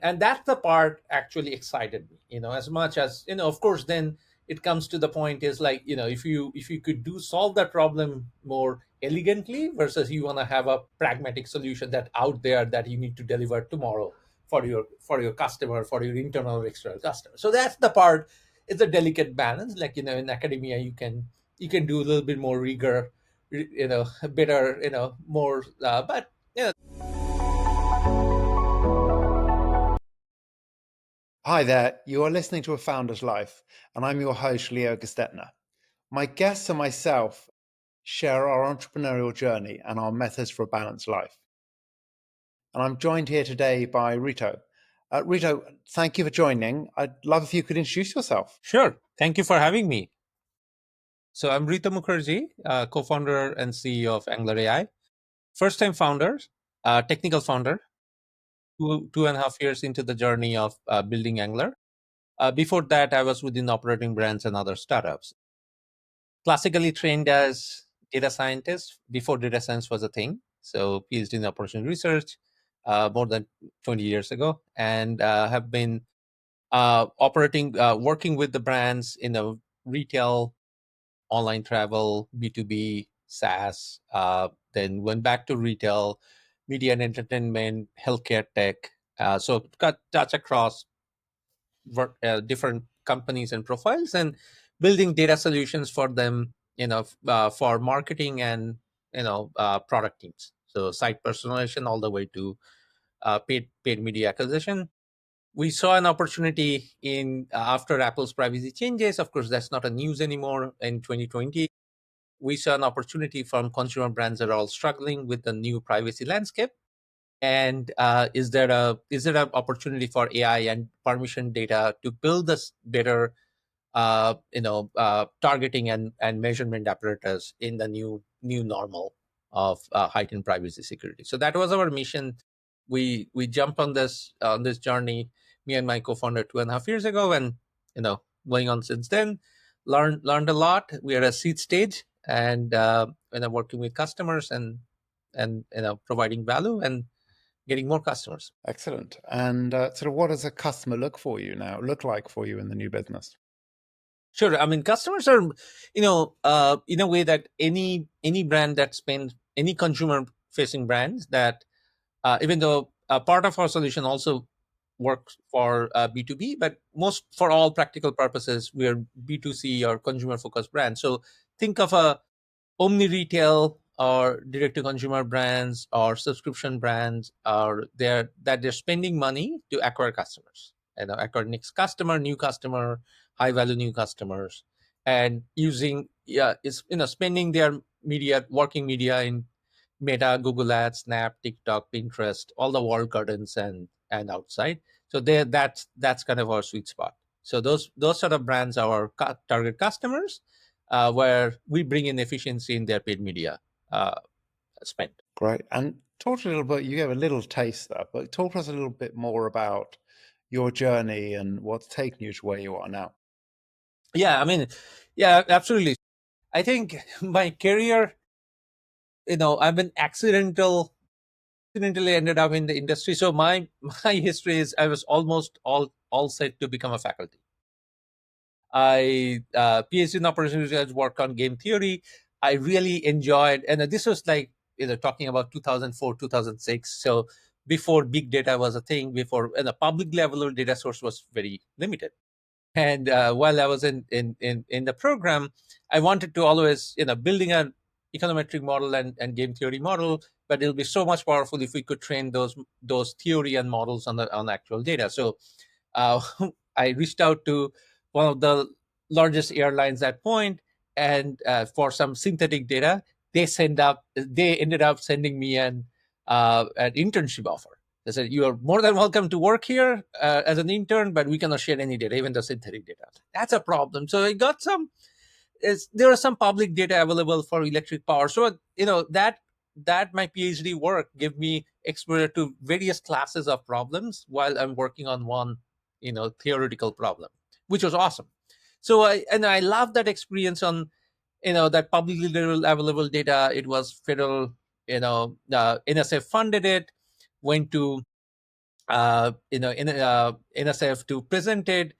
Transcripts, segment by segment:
And that's the part actually excited me, as much as, of course, then it comes to the point is like, if you could do solve that problem more elegantly versus you want to have a pragmatic solution that out there that you need to deliver tomorrow for your customer, for your internal or external customer. So that's the part. It's a delicate balance. Like, in academia, you can do a little bit more rigor, better, more, but Hi there, you are listening to A Founder's Life, and I'm your host, Leo Gestetner. My guests and myself share our entrepreneurial journey and our methods for a balanced life. And I'm joined here today by Reeto. Reeto, thank you for joining. I'd love if you could introduce yourself. sure. Thank you for having me. So I'm Reeto Mookherjee, co-founder and CEO of Angler AI. First-time founder, technical founder, 2.5 years into the journey of building Angler. Before that, I was within operating brands and other startups. Classically trained as data scientist before data science was a thing. So PhD in operational research more than 20 years ago, and have been working with the brands in the retail, online travel, B2B, SaaS, then went back to retail, media and entertainment, healthcare tech. So got touch across different companies and profiles, and building data solutions for them, for marketing and, product teams. So site personalization all the way to paid media acquisition. We saw an opportunity in after Apple's privacy changes. Of course, that's not a news anymore in 2020. We saw an opportunity from consumer brands that are all struggling with the new privacy landscape. And is there an opportunity for AI and permission data to build this better, targeting and measurement apparatus in the new normal of heightened privacy security? So that was our mission. We jumped on this journey, me and my co-founder, 2.5 years ago, and going on since then. Learned a lot. We are at seed stage, and working with customers and providing value and getting more customers. Excellent. And sort of what does a customer look like for you in the new business? Sure. I mean, customers are, in a way that any brand that spends, any consumer facing brands that, even though part of our solution also works for B2B, but most, for all practical purposes, we're B2C or consumer focused brand. So think of a omni retail or direct to consumer brands or subscription brands, or they're spending money to acquire customers, acquire next customer, new customer, high value new customers, and using, is spending their media, working media in Meta, Google Ads, Snap, TikTok, Pinterest, all the walled gardens and outside. So that's kind of our sweet spot. So those sort of brands are our target customers, where we bring in efficiency in their paid media spend. Great. And talk to a little bit, you gave a little taste there, but talk to us a little bit more about your journey and what's taken you to where you are now. Yeah, I mean, yeah, absolutely. I think my career, I've been accidentally ended up in the industry. So my history is I was almost all set to become a faculty. I PhD in operations research, worked on game theory. I really enjoyed, and this was like, talking about 2004, 2006. So before big data was a thing, before, and the publicly available data source was very limited. And while I was in the program, I wanted to always, building an econometric model and game theory model, but it'll be so much powerful if we could train those theory and models on actual data. So uh, I reached out to one of the largest airlines at point, and for some synthetic data, they ended up sending me an internship offer. They said, "You are more than welcome to work here as an intern, but we cannot share any data, even the synthetic data." That's a problem. So I got there are some public data available for electric power. So that my PhD work gave me exposure to various classes of problems while I'm working on one, theoretical problem, which was awesome. So I love that experience on, that publicly available data. It was federal, NSF funded it, went to in a self to presented,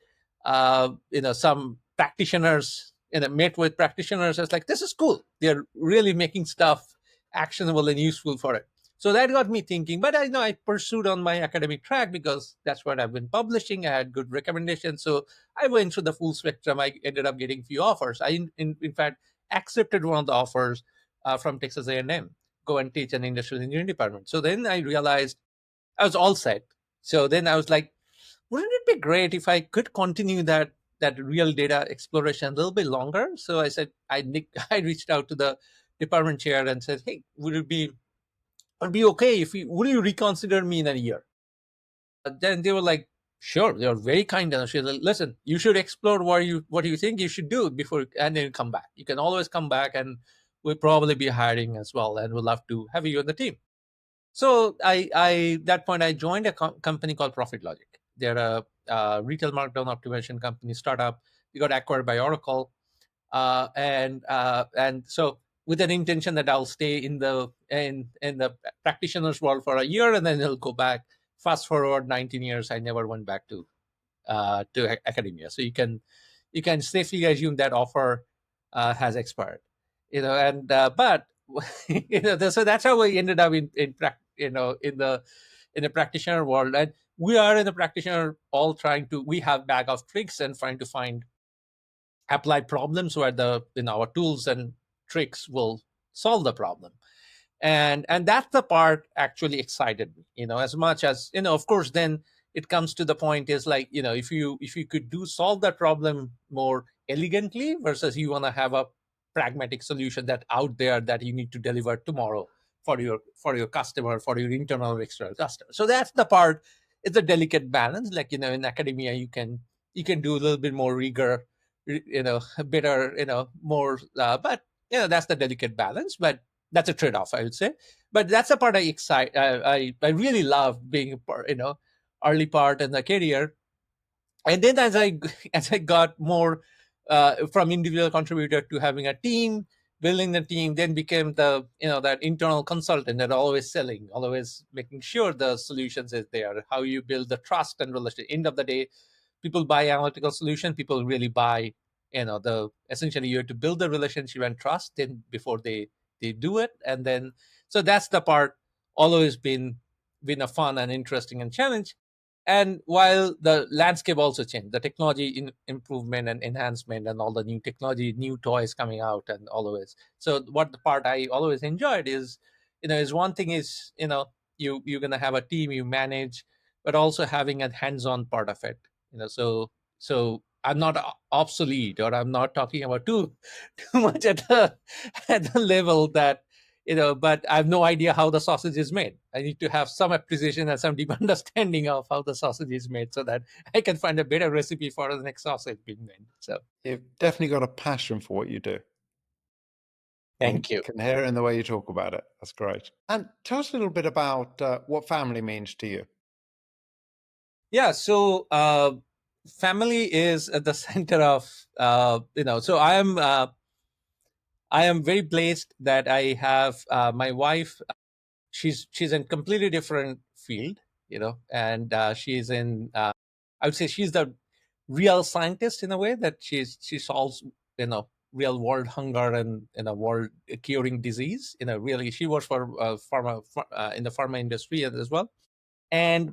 some practitioners, met with practitioners. I was like, this is cool. They're really making stuff actionable and useful for it. So that got me thinking. But I know I pursued on my academic track because that's what I've been publishing. I had good recommendations, so I went through the full spectrum. I ended up getting few offers. In fact, accepted one of the offers from Texas A&M, go and teach an industrial engineering department. So then I realized I was all set. So then I was like, wouldn't it be great if I could continue that real data exploration a little bit longer? So I said, I reached out to the department chair and said, hey, would it be okay if would you reconsider me in a year? Then they were like, sure. They were very kind. And she said, listen, you should explore what you think you should do before, and then come back. You can always come back, and we'll probably be hiring as well, and we'd love to have you on the team. So that point I joined a company called Profit Logic. They're a retail markdown optimization company startup. We got acquired by Oracle, and so with an intention that I'll stay in the practitioners world for a year, and then I'll go back. Fast forward 19 years, I never went back to academia. So you can safely assume that offer has expired. And but so that's how we ended up in the practitioner world. And we are in the practitioner all trying to, we have bag of tricks and trying to find apply problems where our tools and tricks will solve the problem. And that's the part actually excited me, as much as, of course, then it comes to the point is like, if you could solve that problem more elegantly versus you want to have a pragmatic solution that out there that you need to deliver tomorrow for your customer, for your internal or external customer. So that's the part. It's a delicate balance. Like, in academia, you can do a little bit more rigor, better, more, but that's the delicate balance. But that's a trade-off, I would say. But that's the part I really love being a part, early part in the career. And then as I got more from individual contributor to having a team, building the team, then became the that internal consultant that always selling, always making sure the solutions is there, how you build the trust and relationship. End of the day, people buy analytical solution, people really buy, the essentially you have to build the relationship and trust then before they do it. And then, so that's the part always been a fun and interesting and challenge. And while the landscape also changed, the technology improvement and enhancement and all the new technology, new toys coming out and all of it. So what the part I always enjoyed is, is one thing is, you're going to have a team you manage, but also having a hands-on part of it. So I'm not obsolete, or I'm not talking about too much at the level that, but I have no idea how the sausage is made. I need to have some appreciation and some deep understanding of how the sausage is made so that I can find a better recipe for the next sausage being made. So You've definitely got a passion for what you do. thank you. Can hear it in the way you talk about it. That's great. And tell us a little bit about what family means to you. Yeah. So family is at the center of, so I am very blessed that I have my wife. She's in completely different field, and she's in. I would say she's the real scientist in a way that she solves, real world hunger and world curing disease. Really, she works for in the pharma industry as well. And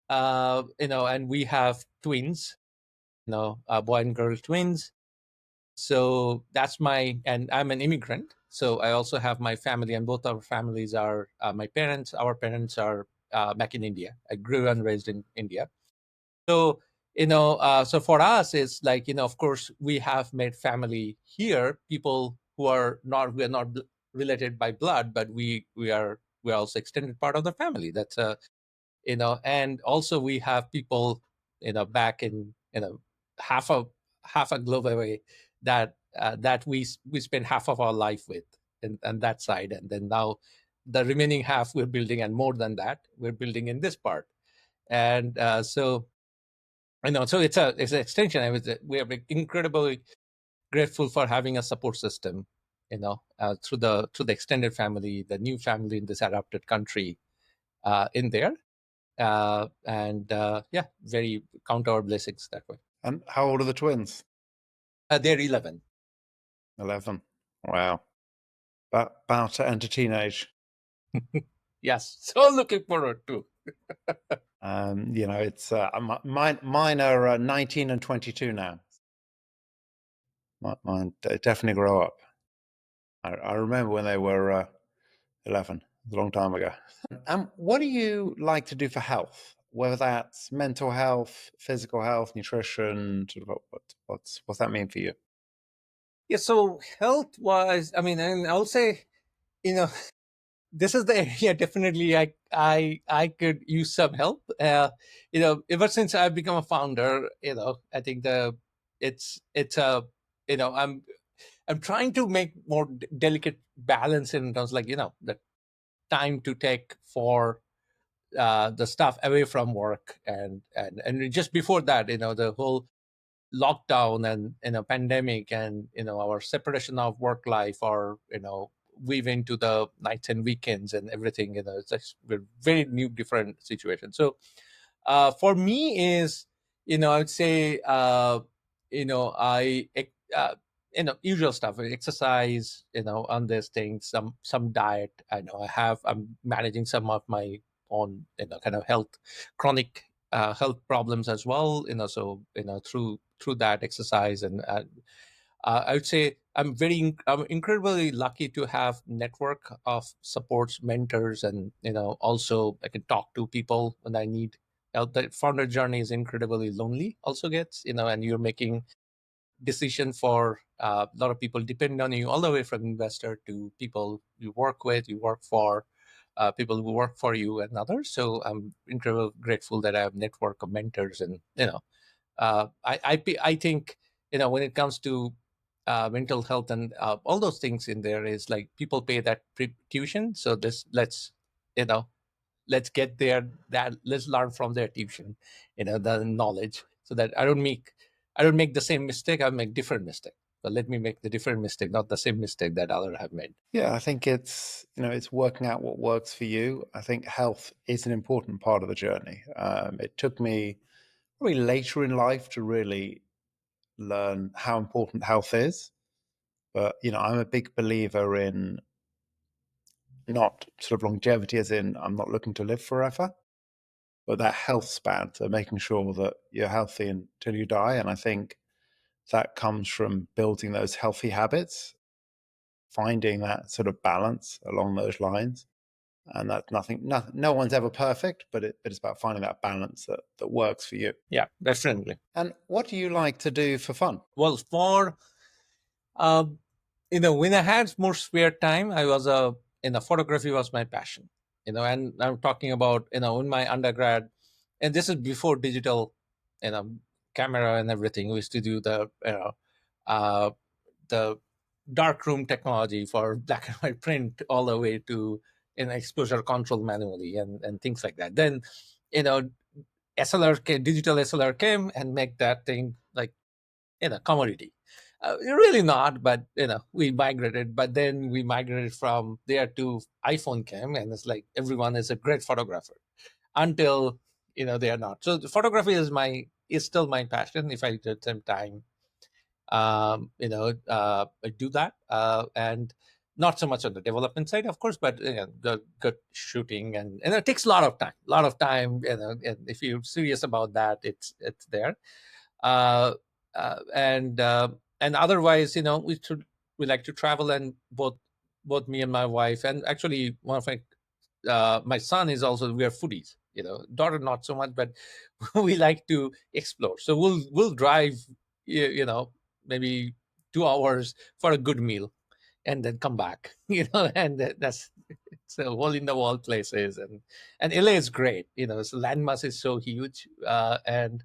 and we have twins, boy and girl twins. So that's and I'm an immigrant. So I also have my family, and both our families are our parents are back in India. I grew and raised in India. So, so for us, it's like, of course, we have made family here, people we are not related by blood, but we're also extended part of the family. That's and also we have people, back in, half a half a globe away that we spend half of our life with, and that side. And then now the remaining half we're building, and more than that, we're building in this part. And so so it's an extension. We are incredibly grateful for having a support system, through the extended family, the new family in this adopted country, in there. And yeah, very count our blessings that way. And how old are the twins? They're 11. 11. Wow. About to enter teenage. Yes, so looking forward to. It's mine are 19 and 22 now. Mine definitely grow up. I remember when they were 11. It was a long time ago. What do you like to do for health? Whether that's mental health, physical health, nutrition, sort of what's that mean for you? Yeah, so health wise, I mean, and I'll say, you know, this is the area definitely I could use some help. Ever since I've become a founder, I think it's a I'm trying to make more delicate balance in terms, like, the time to take for the stuff away from work, and just before that, the whole lockdown and pandemic, and our separation of work life, or weave into the nights and weekends and everything. It's just a very new different situation. So for me is, I would say, I usual stuff, exercise, on this thing, some diet. I'm managing some of my own, kind of chronic health problems as well, so through that exercise. And I would say I'm incredibly lucky to have network of supports, mentors, and also I can talk to people when I need help. The founder journey is incredibly lonely. Also gets, and you're making decision for a lot of people depend on you, all the way from investor to people you work with, you work for, people who work for you, and others. So I'm incredibly grateful that I have network of mentors. And I think, when it comes to mental health and all those things in there, is like people pay that tuition. So this you know let's get there, that let's learn from their tuition, the knowledge, so that I don't make the same mistake. I make different mistake. But let me make the different mistake, not the same mistake that other have made. Yeah, I think it's working out what works for you. I think health is an important part of the journey. It took me probably later in life to really learn how important health is. But I'm a big believer in not sort of longevity, as in I'm not looking to live forever, but that health span. So making sure that you're healthy until you die. And I think that comes from building those healthy habits, finding that sort of balance along those lines. And that's no one's ever perfect, but it's about finding that balance that works for you. Yeah, definitely. And what do you like to do for fun? Well, for um, when I had more spare time, I was photography was my passion. And I'm talking about, in my undergrad, and this is before digital, you know, camera and everything. We used to do uh, the dark room technology for black and white print, all the way to exposure control manually, and things like that. Then, you know, digital SLR came and make that thing like, commodity. Really not, but we migrated. But then we migrated from there to iPhone came, and it's like everyone is a great photographer until they are not. So the photography is still my passion. If I get some time, I do that, and not so much on the development side, of course, but the good shooting, and it takes a lot of time. A lot of time. And if you're serious about that, it's there. uh, and otherwise, we like to travel, and both me and my wife, and actually one of my son is also, we are foodies. Daughter not so much, but we like to explore. So we'll drive, maybe 2 hours for a good meal, and then come back. And that's it's a hole in the wall places. And LA is great. So landmass is so huge, and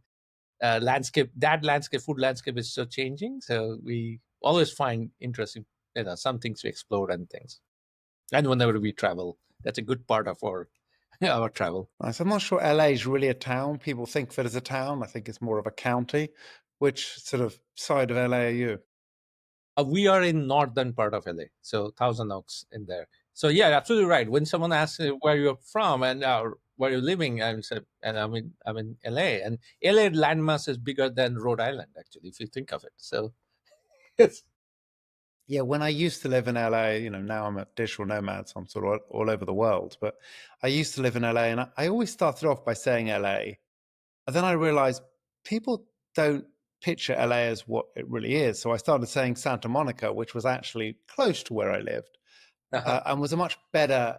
food landscape is so changing. So we always find interesting, some things to explore and things. And whenever we travel, that's a good part of our our travel. So I'm not sure LA is really a town. People think of it as a town. I think it's more of a county. Which sort of side of LA are you? We are in northern part of LA, so Thousand Oaks in there. So yeah, absolutely right. When someone asks where you're from, and where are you living? I said, and I'm in LA, and LA landmass is bigger than Rhode Island, actually, if you think of it. So it's Yeah, when I used to live in LA, now I'm a digital nomad, so I'm sort of all over the world. But I used to live in LA, and I always started off by saying LA. And then I realized people don't picture LA as what it really is. So I started saying Santa Monica, which was actually close to where I lived, uh-huh. and was a much better,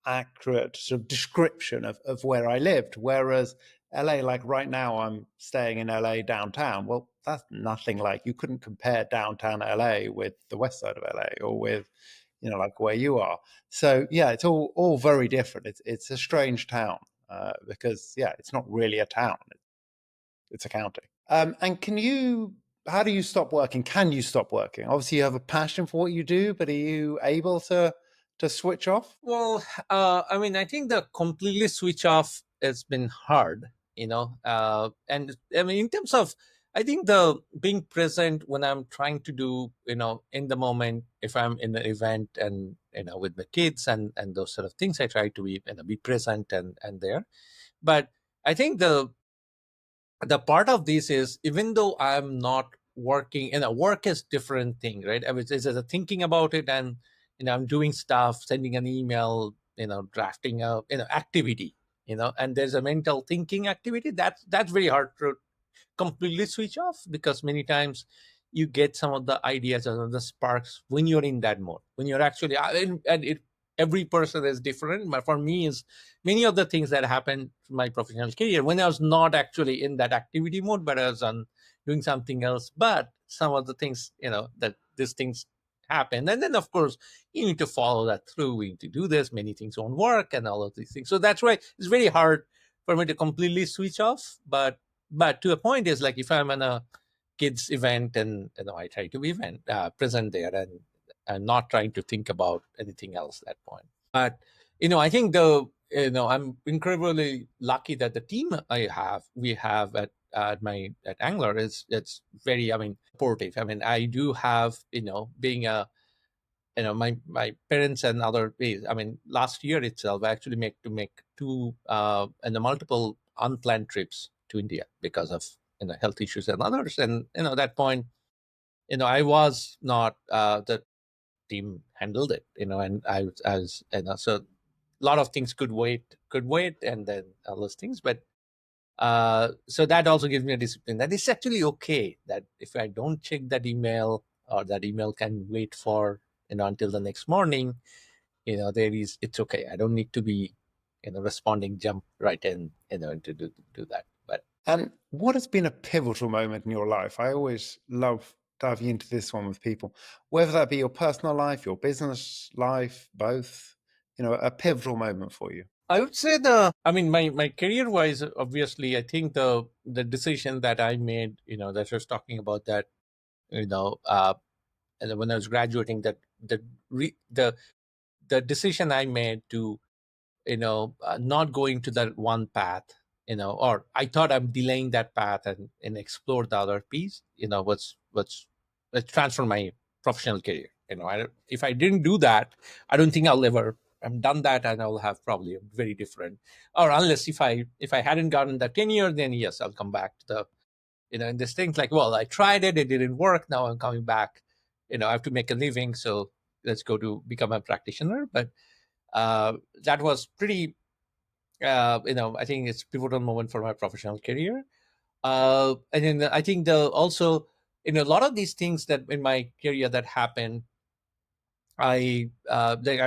accurate sort of description of where I lived. Whereas LA, like right now, I'm staying in LA downtown. Well, that's nothing like, you couldn't compare downtown LA with the west side of LA or with, like where you are. So yeah, it's all very different. It's a strange town because yeah, it's not really a town. It's a county. And how do you stop working? Can you stop working? Obviously, you have a passion for what you do, but are you able to switch off? Well, I mean, I think the completely switch off has been hard, and I mean, in terms of, I think the being present when I'm trying to do, in the moment, if I'm in an event and, with the kids and those sort of things, I try to be present and there. But I think the part of this is, even though I'm not working, work is different thing, right? I mean, it's a thinking about it, and I'm doing stuff, sending an email, drafting a activity, and there's a mental thinking activity that's very hard to completely switch off, because many times you get some of the ideas or the sparks when you're in that mode, when you're actually and every person is different. But for me, is many of the things that happened in my professional career when I was not actually in that activity mode, but I was on doing something else. But some of the things, that these things happen, and then of course you need to follow that through. We need to do this, many things won't work, and all of these things. So that's why it's very hard for me to completely switch off. But to a point is, like, if I'm in a kids event, and I try to be present there, and not trying to think about anything else at that point. But I think I'm incredibly lucky that the team we have at Angler is, it's very, I mean, supportive. I mean, I do have, being a, my parents and other ways. I mean, last year itself, I actually make two and the multiple unplanned trips to India because of health issues and others. And at that point, I was not the team handled it. And I was, so a lot of things could wait, and then all those things. But so that also gives me a discipline that it's actually okay that if I don't check that email, or that email can wait for until the next morning. It's okay. I don't need to be responding, jump right in, to do that. But And what has been a pivotal moment in your life? I always love diving into this one with people, whether that be your personal life, your business life, both, a pivotal moment for you. I would say I mean, my career wise, obviously, I think the decision that I made, that I was talking about, that, you know, uh, and when I was graduating, that the decision I made to, not going to that one path, or I thought I'm delaying that path, and explore the other piece, what's transformed my professional career. If I didn't do that, I don't think I'll ever I've done that, and I'll have probably a very different, or unless if I hadn't gotten that tenure, then yes, I'll come back to the, and this things like, well, I tried it, it didn't work, now I'm coming back, I have to make a living, so let's go to become a practitioner. But uh, that was pretty, I think it's pivotal moment for my professional career. And then I think the also, a lot of these things that in my career that happened, I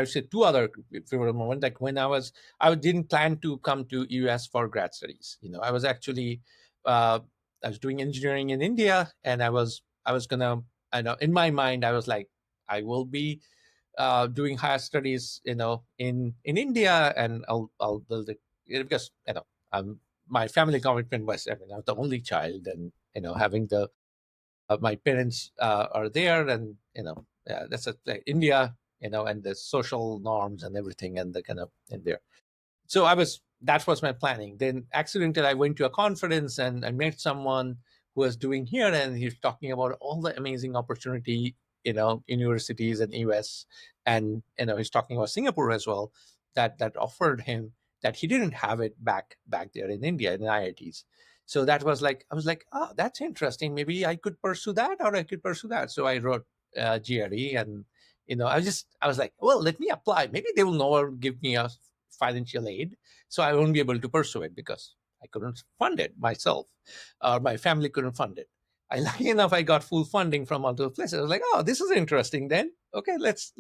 said two other pivotal moments. Like when I didn't plan to come to US for grad studies. I was actually, I was doing engineering in India, and I was gonna, I know, in my mind I was like, I will be doing higher studies, in India, and I'll build it, because my family commitment was, I mean, I was the only child, and having the my parents are there, and that's like India, and the social norms and everything, and the kind of in there. So that was my planning. Then accidentally I went to a conference, and I met someone who was doing here, and he's talking about all the amazing opportunity, universities in US, and he's talking about Singapore as well, that offered him. that he didn't have it back there in India in IITs. So that was like, I was like, oh, that's interesting. Maybe I could pursue that, or I could pursue that. So I wrote GRE, and I was like, well, let me apply. Maybe they will never give me a financial aid, so I won't be able to pursue it because I couldn't fund it myself, or my family couldn't fund it. Lucky enough, I got full funding from multiple places. I was like, oh, this is interesting. Then okay, let's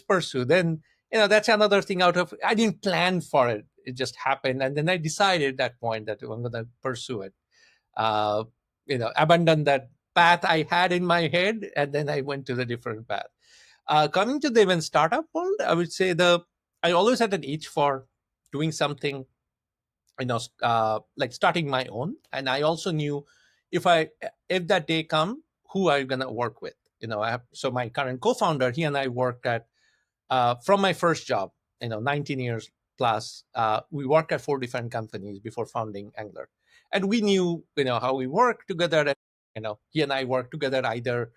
pursue. Then that's another thing. Out of I didn't plan for it; it just happened, and then I decided at that point that I'm going to pursue it. Uh, abandon that path I had in my head, and then I went to the different path. Coming to the even startup world, I would say I always had an itch for doing something, like starting my own. And I also knew if that day come, who are you gonna work with? So my current co-founder, he and I worked at from my first job, 19 years plus. We worked at 4 different companies before founding Angler, and we knew how we work together. And he and I worked together either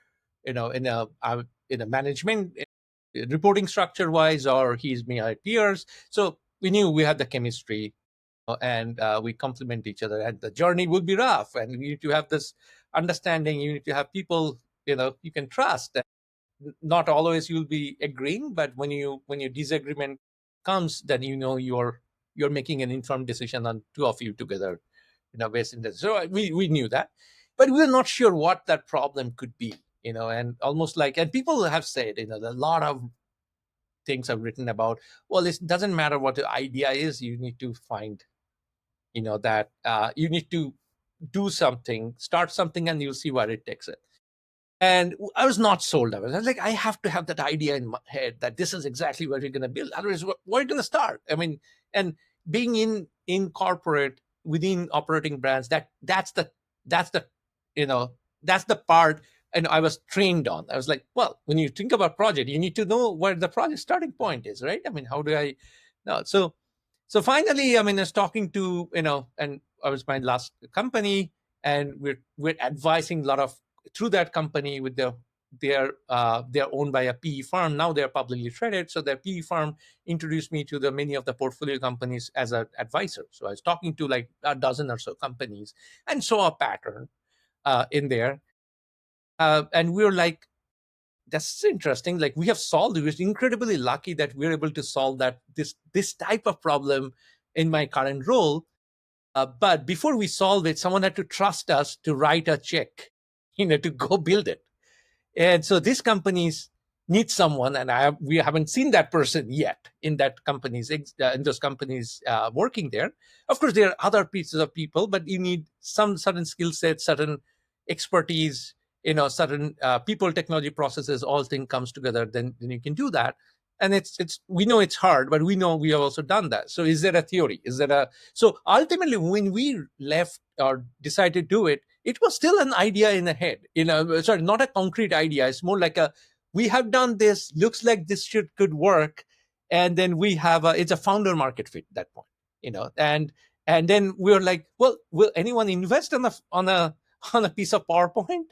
in a management reporting structure wise, or he's me our peers. So we knew we had the chemistry, and we complement each other. And the journey would be rough, and you need to have this understanding. You need to have people you can trust. Not always you'll be agreeing, but when your disagreement comes, then you're making an informed decision on two of you together, based in this. So we knew that, but we were not sure what that problem could be. And almost like, and people have said, a lot of things I've written about, well, it doesn't matter what the idea is, you need to find that you need to do something, start something, and you'll see where it takes it. And I was not sold. I was like, I have to have that idea in my head that this is exactly what we're going to build. Otherwise, where are you going to start? I mean, and being in corporate within operating brands, that's the you know that's the part. And I was trained on. I was like, well, when you think about project, you need to know where the project starting point is, right? I mean, how do I know? So finally, I mean, I was talking to and I was my last company, and we're advising a lot of through that company with they're owned by a PE firm. Now they're publicly traded. So their PE firm introduced me to the many of the portfolio companies as an advisor. So I was talking to like a dozen or so companies and saw a pattern in there. And we were like, that's interesting. Like we have solved it. We're incredibly lucky that we're able to solve this type of problem in my current role. But before we solve it, someone had to trust us to write a check, to go build it. And so these companies need someone, and we haven't seen that person yet in those companies working there. Of course, there are other pieces of people, but you need some certain skill sets, certain expertise, certain people, technology, processes. All things comes together, then you can do that. And it's we know it's hard, but we know we have also done that. So is there a theory? Is there a so ultimately when we left or decided to do it, it was still an idea in the head, sorry, not a concrete idea. It's more like we have done this, looks like this could work. And then we have it's a founder market fit at that point, and then we're like, well, will anyone invest on a piece of PowerPoint,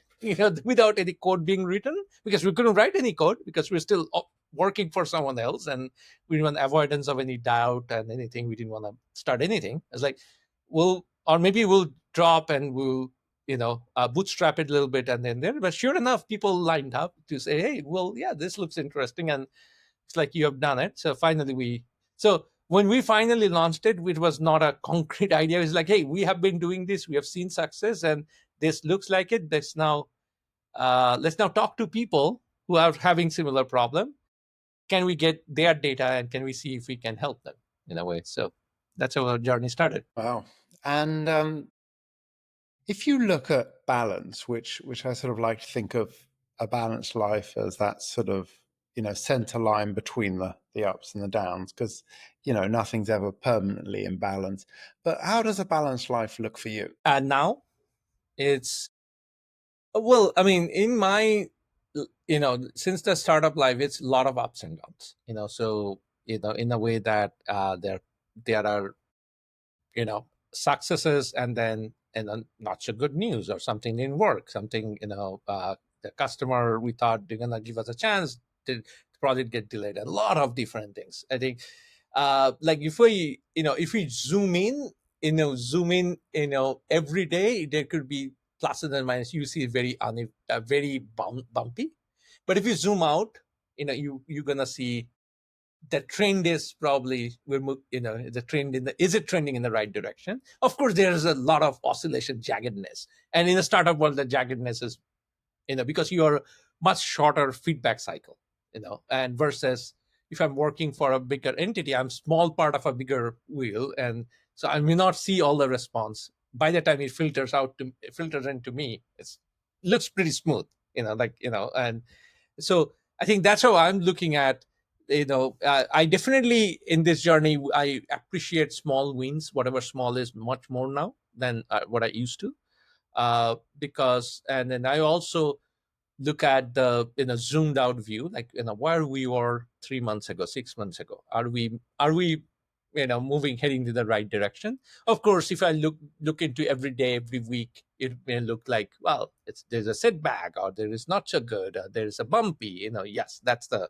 without any code being written? Because we couldn't write any code because we're still working for someone else, and we didn't want avoidance of any doubt and anything. We didn't want to start anything. It's like, or maybe we'll drop and we'll bootstrap it a little bit and then there. But sure enough, people lined up to say, hey, well, yeah, this looks interesting, and it's like, you have done it. So finally when we finally launched it, it was not a concrete idea. It's like, hey, we have been doing this, we have seen success, and this looks like it. Let's now talk to people who are having similar problem. Can we get their data, and can we see if we can help them in a way? So that's how our journey started. Wow. And if you look at balance, which I sort of like to think of a balanced life as that sort of center line between the ups and the downs, because nothing's ever permanently in balance. But how does a balanced life look for you? And now it's well, I mean, in my since the startup life, it's a lot of ups and downs. So in a way that there are successes, and then not so good news, or something didn't work, something the customer we thought they're gonna give us a chance, the project get delayed, a lot of different things. I think Like if we zoom in, zoom in, every day there could be pluses and minuses. You see very bumpy. But if you zoom out, you're gonna see the trend is probably the trend is it trending in the right direction. Of course, there's a lot of oscillation, jaggedness, and in the startup world, the jaggedness is because you're much shorter feedback cycle, and versus if I'm working for a bigger entity, I'm small part of a bigger wheel, and so I may not see all the response. By the time it filters into me, it's looks pretty smooth, and so I think that's how I'm looking at, I definitely in this journey I appreciate small wins, whatever small is, much more now than what I used to, because and then I also look at the in a zoomed out view, like where we were 3 months ago, 6 months ago. Are we moving, heading to the right direction? Of course, if I look into every day, every week, it may look like, well, there's a setback, or there is not so good, or there is a bumpy, yes, that's the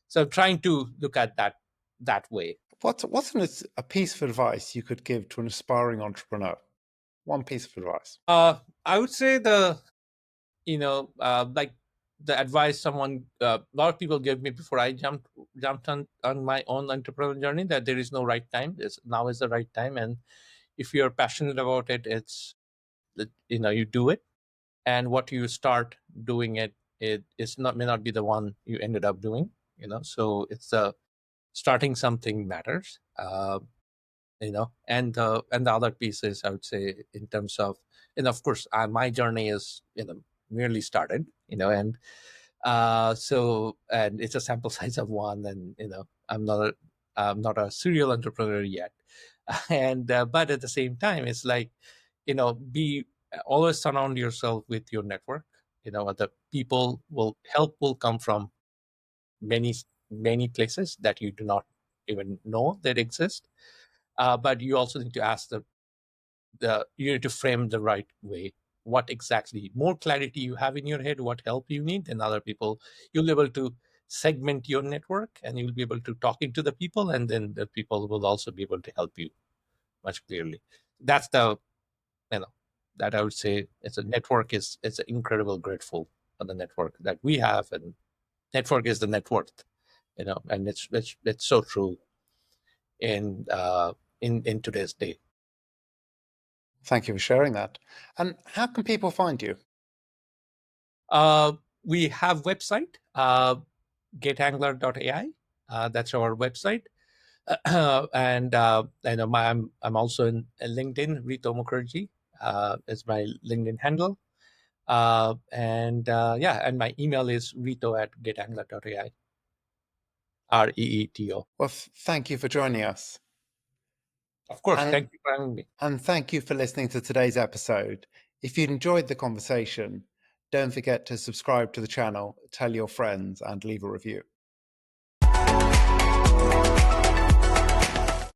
so I'm trying to look at that way. A piece of advice you could give to an aspiring entrepreneur? One piece of advice. I would say like the advice a lot of people gave me before I jumped on my own entrepreneurial journey, that there is no right time. Now is the right time, and if you're passionate about it, you do it, and what you start doing it is not may not be the one you ended up doing. So it's starting something matters. And the other piece is, I would say, in terms of, and of course, my journey is merely started, and and it's a sample size of one, and I'm not a serial entrepreneur yet. And but at the same time, it's like, be always surround yourself with your network. The people will come from many many places that you do not even know that exist. But you also need to ask you need to frame the right way, what exactly more clarity you have in your head, what help you need, and other people. You'll be able to segment your network, and you'll be able to talk into the people, and then the people will also be able to help you much clearly. That's the you know that I would say, it's an incredible grateful for the network that we have, and network is the net worth. And it's so true in today's day. Thank you for sharing that. And how can people find you? uh we have website, getangler.ai. That's our website. And I'm also in LinkedIn. Reeto Mookherjee is my LinkedIn handle. And my email is reeto@getangler.ai. Reeto. Well, thank you for joining us. Of course, And, thank you for having me. and thank you for listening to today's episode. If you enjoyed the conversation, don't forget to subscribe to the channel, tell your friends, and leave a review.